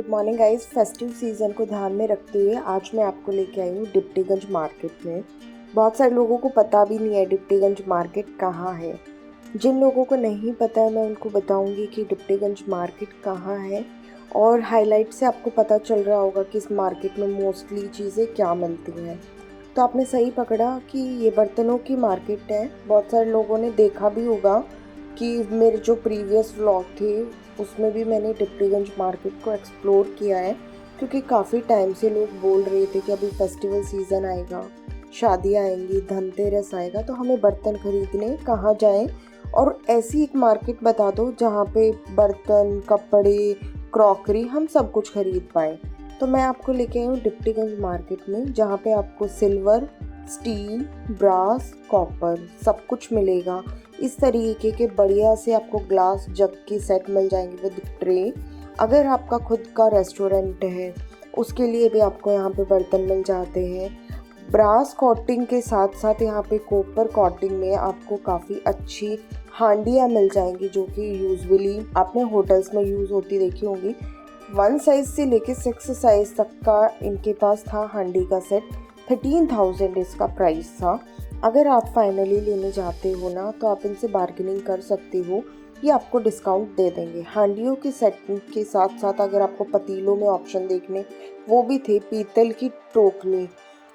Good morning guys. Festive season को ध्यान में रखते हुए आज मैं आपको लेके आई हूँ डिप्टीगंज मार्केट में। बहुत सारे लोगों को पता भी नहीं है डिप्टीगंज मार्केट कहाँ है। जिन लोगों को नहीं पता है मैं उनको बताऊंगी कि डिप्टीगंज मार्केट कहाँ है, और हाईलाइट से आपको पता चल रहा होगा कि इस मार्केट में मोस्टली चीज़ें क्या मिलती हैं। तो आपने सही पकड़ा कि ये बर्तनों की मार्केट है। बहुत सारे लोगों ने देखा भी होगा कि मेरे जो प्रीवियस व्लॉग थे उसमें भी मैंने डिप्टीगंज मार्केट को एक्सप्लोर किया है, क्योंकि काफ़ी टाइम से लोग बोल रहे थे कि अभी फेस्टिवल सीज़न आएगा, शादियाँ आएंगी, धनतेरस आएगा, तो हमें बर्तन खरीदने कहाँ जाएं। और ऐसी एक मार्केट बता दो जहाँ पे बर्तन, कपड़े, क्रॉकरी हम सब कुछ खरीद पाएँ। तो मैं आपको लेके आई हूँ डिप्टीगंज मार्केट में, जहाँ पे आपको सिल्वर, स्टील, ब्रास, कॉपर सब कुछ मिलेगा। इस तरीके के बढ़िया से आपको ग्लास जग के सेट मिल जाएंगे विद ट्रे। अगर आपका खुद का रेस्टोरेंट है उसके लिए भी आपको यहाँ पे बर्तन मिल जाते हैं। ब्रास कोटिंग के साथ साथ यहाँ पे कॉपर कोटिंग में आपको काफ़ी अच्छी हांडियाँ मिल जाएंगी, जो कि यूजुअली आपने होटल्स में यूज़ होती देखी होंगी। 1 साइज़ से लेके 6 साइज़ तक का इनके पास था हांडी का सेट। 13,000 इसका प्राइस था। अगर आप फाइनली लेने जाते हो ना तो आप इनसे बार्गेनिंग कर सकते हो, ये आपको डिस्काउंट दे देंगे। हांडियों के सेट के साथ साथ अगर आपको पतीलों में ऑप्शन देखने, वो भी थे। पीतल की टोकनी,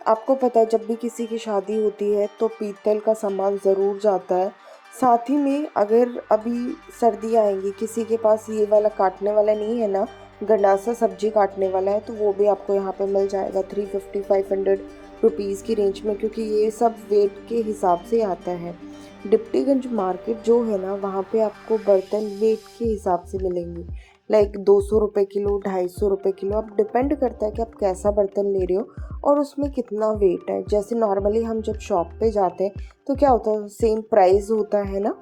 आपको पता है जब भी किसी की शादी होती है तो पीतल का सामान ज़रूर जाता है। साथ ही में अगर अभी सर्दी आएंगी, किसी के पास ये वाला काटने वाला नहीं है ना, गंडासा सब्जी काटने वाला है, तो वो भी आपको यहाँ पे मिल जाएगा 350-500 रुपीज़ की रेंज में, क्योंकि ये सब वेट के हिसाब से आता है। डिप्टीगंज मार्केट जो है ना, वहाँ पे आपको बर्तन वेट के हिसाब से मिलेंगे। लाइक 200 रुपये किलो, 250 रुपये किलो, अब डिपेंड करता है कि आप कैसा बर्तन ले रहे हो और उसमें कितना वेट है। जैसे नॉर्मली हम जब शॉप पे जाते हैं तो क्या होता है, सेम प्राइस होता है ना,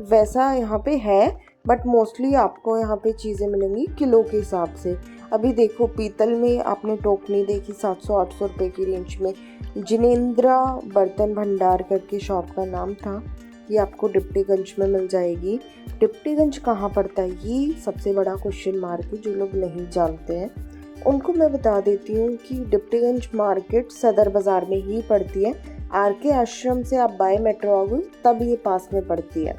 वैसा यहाँ पे है। बट मोस्टली आपको यहाँ पे चीज़ें मिलेंगी किलो के हिसाब से। अभी देखो, पीतल में आपने टोकनी देखी 700-800 रुपये की रेंज में। जिनेंद्रा बर्तन भंडार करके शॉप का नाम था, ये आपको डिप्टीगंज में मिल जाएगी। डिप्टीगंज कहाँ पड़ता है, ये सबसे बड़ा क्वेश्चन मार्क है। जो लोग नहीं जानते हैं उनको मैं बता देती हूँ कि डिप्टीगंज मार्केट सदर बाज़ार में ही पड़ती है। आर.के. आश्रम से आप बाय मेट्रो आओगे तब ये पास में पड़ती है।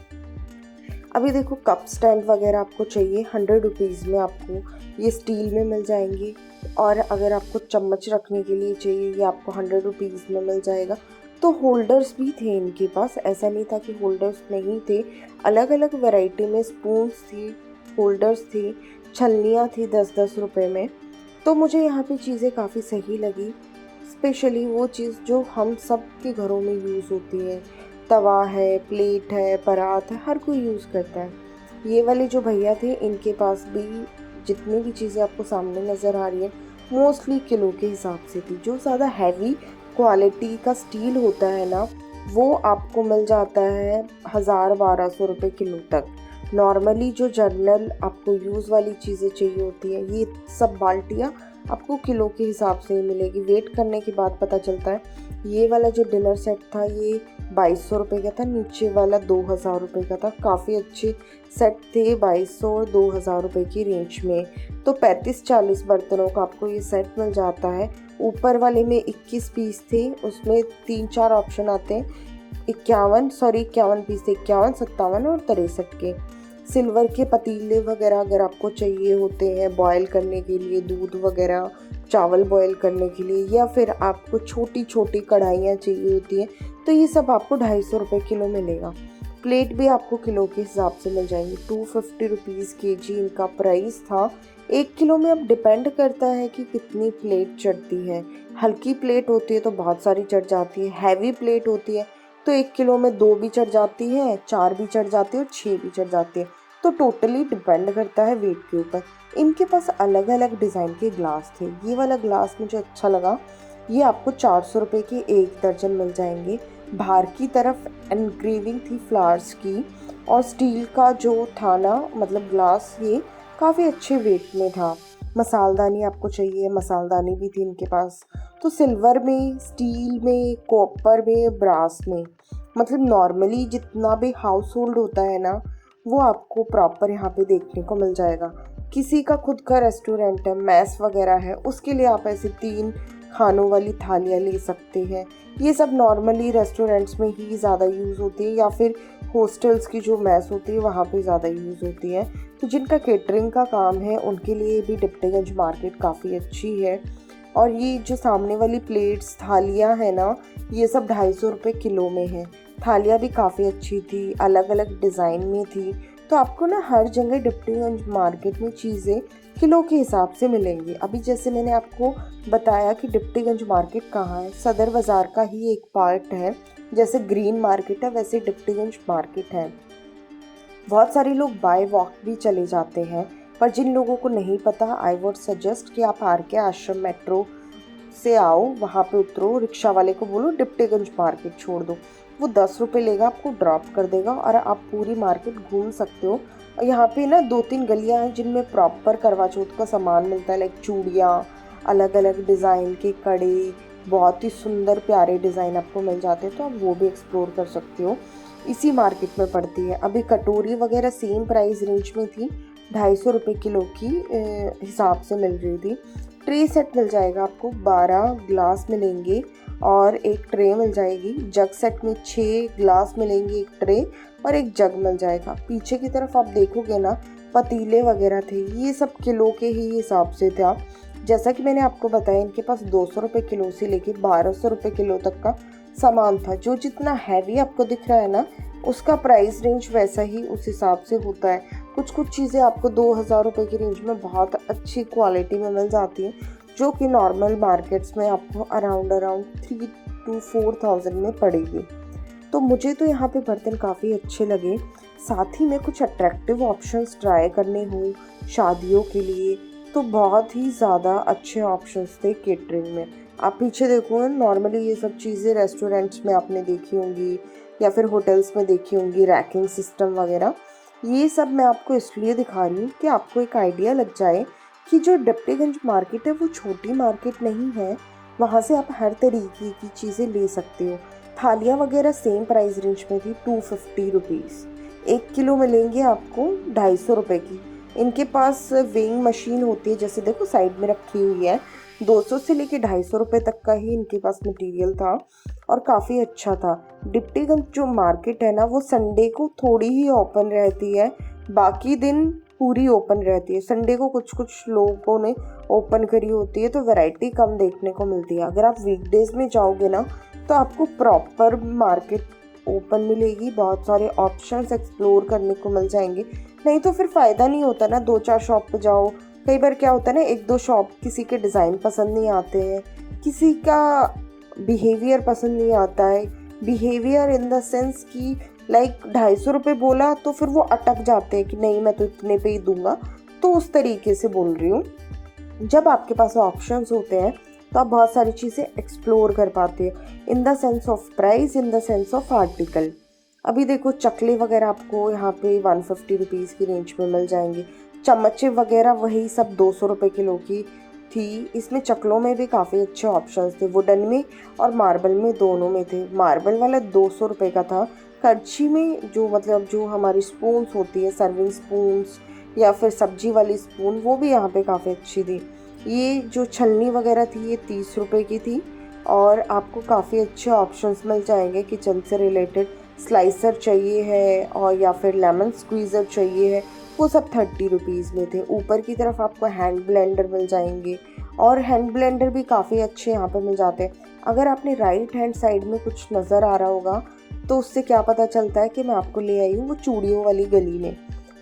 अभी देखो, कप स्टैंड वगैरह आपको चाहिए 100 रुपीज़ में आपको ये स्टील में मिल जाएंगी। और अगर आपको चम्मच रखने के लिए चाहिए, ये आपको 100 रुपीज़ में मिल जाएगा। तो होल्डर्स भी थे इनके पास, ऐसा नहीं था कि होल्डर्स नहीं थे। अलग अलग वैरायटी में स्पून्स थी, होल्डर्स थी, छलनियाँ थी 10-10 रुपये में। तो मुझे यहाँ पे चीज़ें काफ़ी सही लगी, स्पेशली वो चीज़ जो हम सब के घरों में यूज़ होती है। तवा है, प्लेट है, परात है, हर कोई यूज़ करता है। ये वाले जो भैया थे इनके पास भी जितनी भी चीज़ें आपको सामने नज़र आ रही है मोस्टली किलो के हिसाब से थी। जो ज़्यादा हैवी क्वालिटी का स्टील होता है ना, वो आपको मिल जाता है 1000-1200 रुपये किलो तक। नॉर्मली जो जर्नल आपको यूज़ वाली चीज़ें चाहिए होती है, ये सब बाल्टियाँ आपको किलो के हिसाब से ही मिलेगी। वेट करने के बाद पता चलता है। ये वाला जो डिनर सेट था ये 2200 रुपये का था, नीचे वाला 2000 रुपये का था। काफ़ी अच्छे सेट थे 2200 और 2000 रुपये की रेंज में। तो 35-40 बर्तनों का आपको ये सेट मिल जाता है। ऊपर वाले में 21 पीस थे, उसमें 3-4 ऑप्शन आते हैं। 51 पीस थे, 51, 57 और 63 के। सिल्वर के पतीले वगैरह अगर आपको चाहिए होते हैं बॉयल करने के लिए, दूध वगैरह, चावल बॉयल करने के लिए, या फिर आपको छोटी छोटी कढ़ाइयाँ चाहिए होती हैं, तो ये सब आपको 250 रुपये किलो मिलेगा। प्लेट भी आपको किलो के हिसाब से मिल जाएंगी। 250 रुपीज़ kg इनका प्राइस था। 1 किलो में अब डिपेंड करता है कि कितनी प्लेट चढ़ती है। हल्की प्लेट होती है तो बहुत सारी चढ़ जाती है, हैवी प्लेट होती है तो 1 किलो में 2 भी चढ़ जाती है, 4 भी चढ़ जाती है और 6 भी चढ़ जाती है। तो टोटली डिपेंड करता है वेट के ऊपर। इनके पास अलग अलग डिज़ाइन के ग्लास थे। ये वाला ग्लास मुझे अच्छा लगा। ये आपको 400 रुपये के 1 दर्जन मिल जाएंगे। बाहर की तरफ एनग्रेविंग थी फ्लावर्स की, और स्टील का जो था ना, मतलब ग्लास, ये काफ़ी अच्छे वेट में था। मसालदानी आपको चाहिए, मसालदानी भी थी इनके पास। तो सिल्वर में, स्टील में, कॉपर में, ब्रास में, मतलब नॉर्मली जितना भी हाउस होल्ड होता है ना, वो आपको प्रॉपर यहाँ पे देखने को मिल जाएगा। किसी का खुद का रेस्टोरेंट है, मैस वगैरह है, उसके लिए आप ऐसे 3 खानों वाली थालियाँ ले सकते हैं। ये सब नॉर्मली रेस्टोरेंट्स में ही ज़्यादा यूज़ होती है, या फिर हॉस्टल्स की जो मैस होती है वहाँ पे ज़्यादा यूज़ होती है। तो जिनका केटरिंग का काम है उनके लिए भी डिप्टीगंज मार्केट काफ़ी अच्छी है। और ये जो सामने वाली प्लेट्स थालियाँ हैं ना, ये सब 250 रुपये किलो में है। थालियाँ भी काफ़ी अच्छी थी, अलग अलग डिज़ाइन में थी। तो आपको ना हर जगह डिप्टीगंज मार्केट में चीज़ें किलो के हिसाब से मिलेंगी। अभी जैसे मैंने आपको बताया कि डिप्टीगंज मार्केट कहाँ है, सदर बाज़ार का ही एक पार्ट है। जैसे ग्रीन मार्केट है वैसे डिप्टीगंज मार्केट है। बहुत सारे लोग बाय वॉक भी चले जाते हैं, पर जिन लोगों को नहीं पता, आई वुड सजेस्ट कि आप आर के आश्रम मेट्रो से आओ, वहाँ पे उतरो, रिक्शा वाले को बोलो डिप्टीगंज मार्केट छोड़ दो, वो 10 रुपये लेगा, आपको ड्रॉप कर देगा और आप पूरी मार्केट घूम सकते हो। और यहाँ पे ना 2-3 गलियाँ हैं जिनमें प्रॉपर करवा चौथ का सामान मिलता है, लाइक चूड़ियाँ, अलग अलग डिज़ाइन के कड़े, बहुत ही सुंदर प्यारे डिज़ाइन आपको मिल जाते हैं, तो आप वो भी एक्सप्लोर कर सकते हो। इसी मार्केट में पड़ती है। अभी कटोरी वगैरह सेम प्राइस रेंज में थी, 250 रुपये किलो की हिसाब से मिल रही थी। ट्रे सेट मिल जाएगा आपको, 12 ग्लास मिलेंगे और एक ट्रे मिल जाएगी। जग सेट में 6 ग्लास मिलेंगे, एक ट्रे और एक जग मिल जाएगा। पीछे की तरफ आप देखोगे ना, पतीले वगैरह थे, ये सब किलो के ही हिसाब से था। जैसा कि मैंने आपको बताया, इनके पास 200 रुपये किलो से लेके 1200 रुपये किलो तक का सामान था। जो जितना हैवी आपको दिख रहा है ना, उसका प्राइस रेंज वैसा ही उस हिसाब से होता है। कुछ कुछ चीज़ें आपको 2000 रुपये की रेंज में बहुत अच्छी क्वालिटी में मिल जाती हैं, जो कि नॉर्मल मार्केट्स में आपको अराउंड 3 to 4000 में पड़ेगी। तो मुझे तो यहाँ पे बर्तन काफ़ी अच्छे लगे। साथ ही में कुछ अट्रैक्टिव ऑप्शंस ट्राई करने हों शादियों के लिए, तो बहुत ही ज़्यादा अच्छे ऑप्शंस थे केटरिंग में। आप पीछे देखो, नॉर्मली ये सब चीज़ें रेस्टोरेंट्स में आपने देखी होंगी या फिर होटल्स में देखी होंगी, रैकिंग सिस्टम वगैरह। ये सब मैं आपको इसलिए दिखा रही हूँ कि आपको एक आइडिया लग जाए कि जो डिप्टीगंज मार्केट है वो छोटी मार्केट नहीं है। वहाँ से आप हर तरीके की चीज़ें ले सकते हो। थालियाँ वगैरह सेम प्राइस रेंज में थी, 250 रुपीज़। 1 किलो मिलेंगे आपको 250 रुपये की। इनके पास वेइंग मशीन होती है, जैसे देखो साइड में रखी हुई है। 200 से लेके 250 रुपये तक का ही इनके पास मटेरियल था और काफ़ी अच्छा था। डिप्टीगंज जो मार्केट है ना, वो संडे को थोड़ी ही ओपन रहती है, बाकी दिन पूरी ओपन रहती है। संडे को कुछ कुछ लोगों ने ओपन करी होती है, तो वैरायटी कम देखने को मिलती है। अगर आप वीकडेज़ में जाओगे ना, तो आपको प्रॉपर मार्केट ओपन मिलेगी, बहुत सारे ऑप्शंस एक्सप्लोर करने को मिल जाएंगे। नहीं तो फिर फ़ायदा नहीं होता ना, 2-4 शॉप पे जाओ। कई बार क्या होता है ना, 1-2 शॉप किसी के डिज़ाइन पसंद नहीं आते हैं, किसी का बिहेवियर पसंद नहीं आता है। बिहेवियर इन द सेंस कि लाइक 250 रुपये बोला तो फिर वो अटक जाते हैं कि नहीं मैं तो इतने पे ही दूंगा। तो उस तरीके से बोल रही हूँ। जब आपके पास ऑप्शंस होते हैं तो आप बहुत सारी चीज़ें एक्सप्लोर कर पाते हैं, in the sense of price, in the sense of article. अभी देखो चकले वगैरह आपको यहाँ पे 150 रुपीज़ की रेंज में मिल जाएंगे। चम्मचे वगैरह वही सब 200 रुपये किलो की थी। इसमें चकलों में भी काफ़ी अच्छे ऑप्शंस थे, वुडन में और मार्बल में, दोनों में थे। मार्बल वाला 200 रुपये का था। करछी में जो हमारी स्पून्स होती है, सर्विंग स्पून्स या फिर सब्जी वाली स्पून, वो भी यहाँ पे काफ़ी अच्छी थी। ये जो छलनी वगैरह थी, ये 30 रुपये की थी और आपको काफ़ी अच्छे ऑप्शंस मिल जाएंगे किचन से रिलेटेड। स्लाइसर चाहिए है और या फिर लेमन स्क्वीज़र चाहिए है, वो सब 30 रुपीज़ में थे। ऊपर की तरफ आपको हैंड ब्लेंडर मिल जाएंगे और हैंड ब्लेंडर भी काफ़ी अच्छे यहाँ पे मिल जाते हैं। अगर आपने राइट हैंड साइड में कुछ नज़र आ रहा होगा तो उससे क्या पता चलता है कि मैं आपको ले आई हूँ वो चूड़ियों वाली गली में।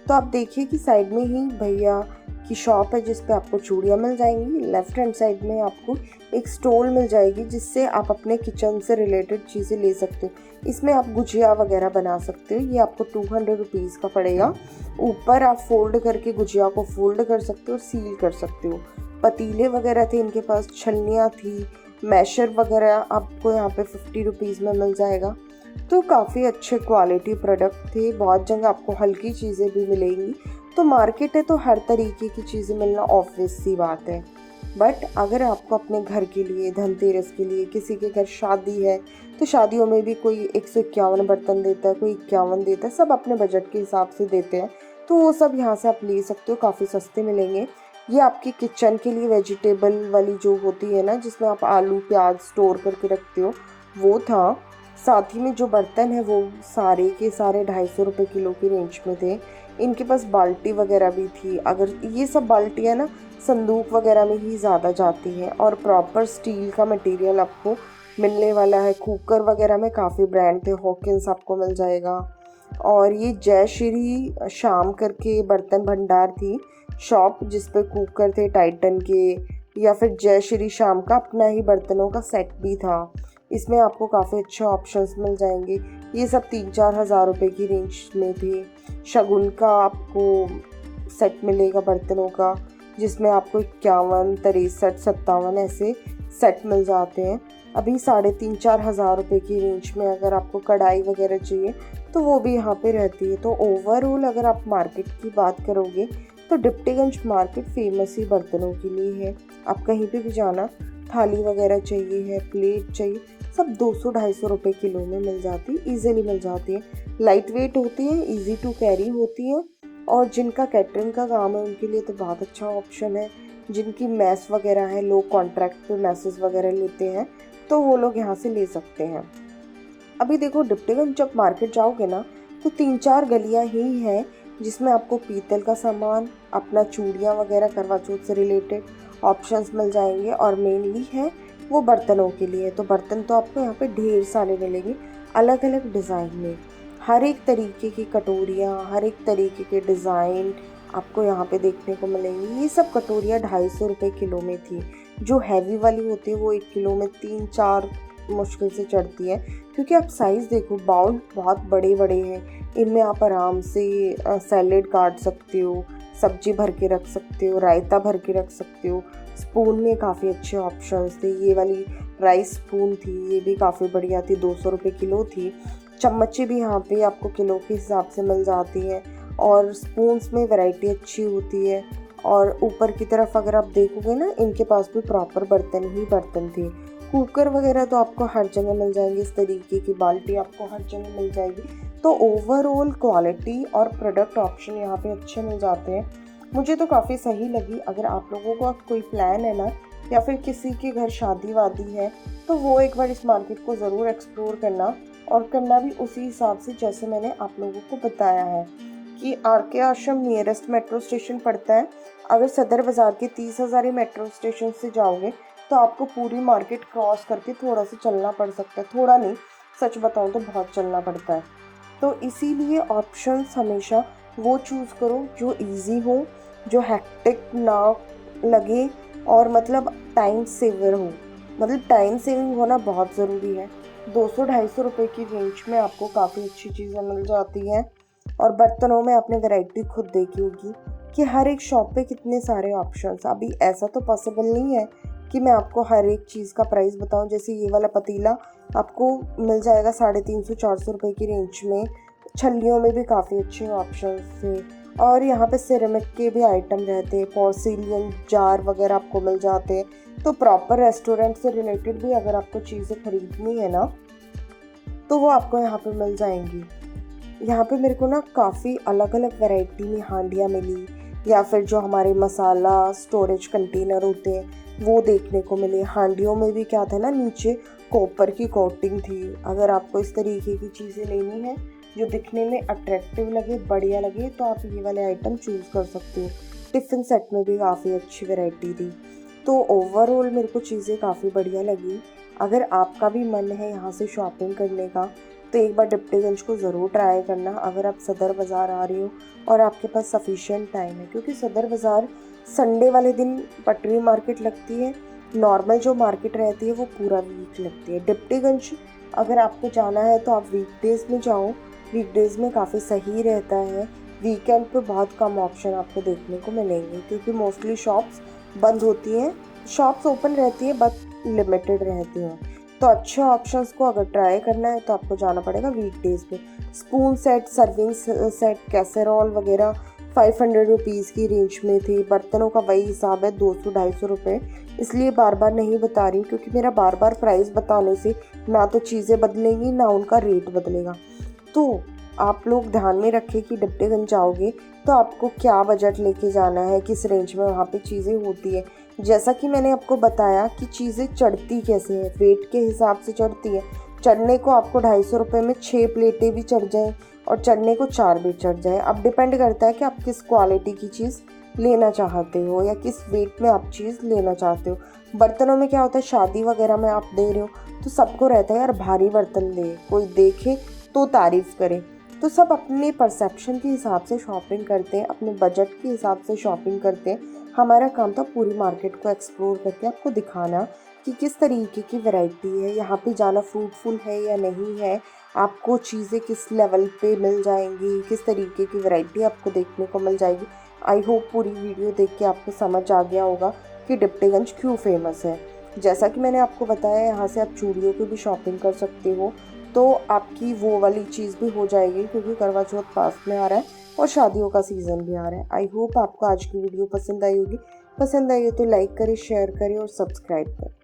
तो आप देखिए कि साइड में ही भैया की शॉप है जिस पे आपको चूड़ियाँ मिल जाएंगी। लेफ्ट हैंड साइड में आपको एक स्टॉल मिल जाएगी जिससे आप अपने किचन से रिलेटेड चीज़ें ले सकते हो। इसमें आप गुजिया वगैरह बना सकते हो। ये आपको 200 रुपीज़ का पड़ेगा। ऊपर आप फोल्ड करके गुजिया को फोल्ड कर सकते हो और सील कर सकते हो। पतीले वगैरह थे इनके पास, छलनियाँ थी, मैशर वगैरह आपको यहाँ पे 50 रुपीज़ में मिल जाएगा। तो काफ़ी अच्छे क्वालिटी प्रोडक्ट थे। बहुत जगह आपको हल्की चीज़ें भी मिलेंगी। तो मार्केट है तो हर तरीके की चीज़ें मिलना ऑब्वियस सी बात है। बट अगर आपको अपने घर के लिए, धनतेरस के लिए, किसी के घर शादी है, तो शादियों में भी कोई 151 बर्तन देता है, कोई 51 देता है, सब अपने बजट के हिसाब से देते हैं। तो वो सब यहाँ से आप ले सकते हो, काफ़ी सस्ते मिलेंगे। ये आपकी किचन के लिए वेजिटेबल वाली जो होती है ना, जिसमें आप आलू प्याज स्टोर करके रखते हो, वो था। साथ ही में जो बर्तन है वो सारे के सारे 250 रुपये किलो की रेंज में थे। इनके पास बाल्टी वगैरह भी थी। अगर ये सब बाल्टियाँ ना संदूक वगैरह में ही ज़्यादा जाती हैं, और प्रॉपर स्टील का मटेरियल आपको मिलने वाला है। कुकर वगैरह में काफ़ी ब्रांड थे, हॉकिंस आपको मिल जाएगा। और ये जय श्री शाम करके बर्तन भंडार थी शॉप, जिस पे कुकर थे टाइटन के, या फिर जय श्री शाम का अपना ही बर्तनों का सेट भी था। इसमें आपको काफ़ी अच्छे ऑप्शंस मिल जाएंगे। ये सब 3-4 हज़ार रुपये की रेंज में थे। शगुन का आपको सेट मिलेगा बर्तनों का, जिसमें आपको 51, 63, 57 ऐसे सेट मिल जाते हैं। अभी 3,500-4 हज़ार रुपये की रेंज में अगर आपको कढ़ाई वगैरह चाहिए तो वो भी यहाँ पे रहती है। तो ओवरऑल अगर आप मार्केट की बात करोगे तो डिप्टीगंज मार्केट फेमस ही बर्तनों के लिए है। आप कहीं पे भी जाना, थाली वगैरह चाहिए है, प्लेट चाहिए, सब 200-250 रुपये किलो में मिल जाती है, ईजिली मिल जाती है। लाइट वेट होती है, ईजी टू कैरी होती है। और जिनका कैटरिंग का काम है उनके लिए तो बहुत अच्छा ऑप्शन है। जिनकी मैस वगैरह है, लोग कॉन्ट्रैक्ट पे मैसेज वगैरह लेते हैं, तो वो लोग यहाँ से ले सकते हैं। अभी देखो डिप्टीगंज जब मार्केट जाओगे ना तो 3-4 गलियाँ ही हैं जिसमें आपको पीतल का सामान, अपना चूड़ियाँ वगैरह करवा चौथ से रिलेटेड ऑप्शंस मिल जाएंगे। और मेनली है वो बर्तनों के लिए। तो बर्तन तो आपको यहाँ पे ढेर सारे मिलेंगे, अलग अलग डिज़ाइन में। हर एक तरीके की कटोरियाँ, हर एक तरीके के डिज़ाइन आपको यहाँ पे देखने को मिलेंगी। ये सब कटोरियाँ 250 रुपये किलो में थी। जो हैवी वाली होती है वो 1 किलो में 3-4 मुश्किल से चढ़ती है, क्योंकि आप साइज़ देखो, बाउल बहुत बड़े बड़े हैं। इनमें आप आराम से सैलेड काट सकते हो, सब्जी भर के रख सकते हो, रायता भर के रख सकते हो। स्पून में काफ़ी अच्छे ऑप्शंस थे। ये वाली राइस स्पून थी, ये भी काफ़ी बढ़िया थी, 200 रुपये किलो थी। चम्मचें भी यहाँ पे आपको किलो के हिसाब से मिल जाती हैं। और स्पून्स में वैरायटी अच्छी होती है। और ऊपर की तरफ अगर आप देखोगे ना, इनके पास भी प्रॉपर बर्तन ही बर्तन थे। कुकर वगैरह तो आपको हर जगह मिल जाएंगे, इस तरीके की बाल्टी आपको हर जगह मिल जाएगी। तो ओवरऑल क्वालिटी और प्रोडक्ट ऑप्शन यहाँ पे अच्छे मिल जाते हैं। मुझे तो काफ़ी सही लगी। अगर आप लोगों का कोई प्लान है ना, या फिर किसी के घर शादी वादी है, तो वो एक बार इस मार्केट को ज़रूर एक्सप्लोर करना, और करना भी उसी हिसाब से जैसे मैंने आप लोगों को बताया है। कि आर.के. आश्रम नियरेस्ट मेट्रो स्टेशन पड़ता है। अगर सदर बाज़ार के 30 हज़ारी मेट्रो स्टेशन से जाओगे तो आपको पूरी मार्केट क्रॉस करके थोड़ा सा चलना पड़ सकता है। थोड़ा नहीं, सच बताऊँ तो बहुत चलना पड़ता है। तो इसीलिए ऑप्शंस हमेशा वो चूज़ करो जो इजी हो, जो हेक्टिक ना लगे, और मतलब टाइम सेवर हो। मतलब टाइम सेविंग होना बहुत ज़रूरी है। 200-250 रुपये की रेंज में आपको काफ़ी अच्छी चीज़ें मिल जाती हैं। और बर्तनों में आपने वैरायटी खुद देखी होगी कि हर एक शॉप पे कितने सारे ऑप्शंस। अभी ऐसा तो पॉसिबल नहीं है कि मैं आपको हर एक चीज़ का प्राइस बताऊं। जैसे ये वाला पतीला आपको मिल जाएगा 350-400 रुपये की रेंज में। छल्लियों में भी काफ़ी अच्छे ऑप्शंस थे। और यहाँ पे सिरेमिक के भी आइटम रहते हैं, पोर्सिलियन जार वगैरह आपको मिल जाते हैं। तो प्रॉपर रेस्टोरेंट से रिलेटेड भी अगर आपको चीज़ें खरीदनी है ना, तो वो आपको यहाँ पे मिल जाएंगी। यहाँ पे मेरे को ना काफ़ी अलग अलग वैरायटी में हांडियाँ मिली, या फिर जो हमारे मसाला स्टोरेज कंटेनर होते हैं वो देखने को मिले। हांडियों में भी क्या था ना, नीचे कॉपर की कोटिंग थी। अगर आपको इस तरीके की चीज़ें लेनी है जो दिखने में अट्रैक्टिव लगे, बढ़िया लगे, तो आप ये वाले आइटम चूज़ कर सकते हो। टिफ़िन सेट में भी काफ़ी अच्छी वैरायटी थी। तो ओवरऑल मेरे को चीज़ें काफ़ी बढ़िया लगी। अगर आपका भी मन है यहाँ से शॉपिंग करने का, तो एक बार डिप्टीगंज को ज़रूर ट्राई करना। अगर आप सदर बाज़ार आ रहे हो और आपके पास सफिशिएंट टाइम है, क्योंकि सदर बाज़ार संडे वाले दिन पटरी मार्केट लगती है। नॉर्मल जो मार्केट रहती है वो पूरा वीक लगती है। डिप्टीगंज अगर आपको जाना है तो आप वीकडेज़ में जाओ, वीकडेज़ में काफ़ी सही रहता है। वीकेंड पे बहुत कम ऑप्शन आपको देखने को मिलेंगे, क्योंकि मोस्टली शॉप्स बंद होती हैं। शॉप्स ओपन रहती है बट लिमिटेड रहती हैं। तो अच्छे ऑप्शंस को अगर ट्राई करना है तो आपको जाना पड़ेगा वीकडेज़ पे। Spoon set, serving set, casserole वगैरह 500 रुपीज़ की रेंज में थे। बर्तनों का वही हिसाब है, 200-250 रुपये। इसलिए बार बार नहीं बता रही हूँ, क्योंकि मेरा बार बार प्राइस बताने से ना तो चीज़ें बदलेंगी ना उनका रेट बदलेगा। तो आप लोग ध्यान में रखें कि डिप्टीगंज जाओगे तो आपको क्या बजट लेके जाना है, किस रेंज में वहाँ पे चीज़ें होती है। जैसा कि मैंने आपको बताया कि चीज़ें चढ़ती कैसे हैं, वेट के हिसाब से चढ़ती है। चढ़ने को आपको 250 में 6 प्लेटें भी चढ़ जाएँ और चढ़ने को 4 भी चढ़ जाए। अब डिपेंड करता है कि आप किस क्वालिटी की चीज़ लेना चाहते हो या किस वेट में आप चीज़ लेना चाहते हो। बर्तनों में क्या होता है, शादी वगैरह में आप दे रहे हो तो सबको रहता है यार भारी बर्तन दे, कोई देखे तो तारीफ़ करे। तो सब अपने परसेप्शन के हिसाब से शॉपिंग करते हैं, अपने बजट के हिसाब से शॉपिंग करते हैं। हमारा काम था पूरी मार्केट को एक्सप्लोर करके आपको दिखाना कि किस तरीके की वैरायटी है, यहाँ पे जाना फ्रूटफुल है या नहीं है, आपको चीज़ें किस लेवल पे मिल जाएंगी, किस तरीके की वैरायटी आपको देखने को मिल जाएगी। आई होप पूरी वीडियो देख के आपको समझ आ गया होगा कि डिप्टीगंज क्यों फेमस है। जैसा कि मैंने आपको बताया, यहाँ से आप चूड़ियों की भी शॉपिंग कर सकते हो, तो आपकी वो वाली चीज़ भी हो जाएगी क्योंकि करवा चौथ पास में आ रहा है और शादियों का सीज़न भी आ रहा है। आई होप आपको आज की वीडियो पसंद आई होगी। पसंद आई हो तो लाइक करें, शेयर करें और सब्सक्राइब करें।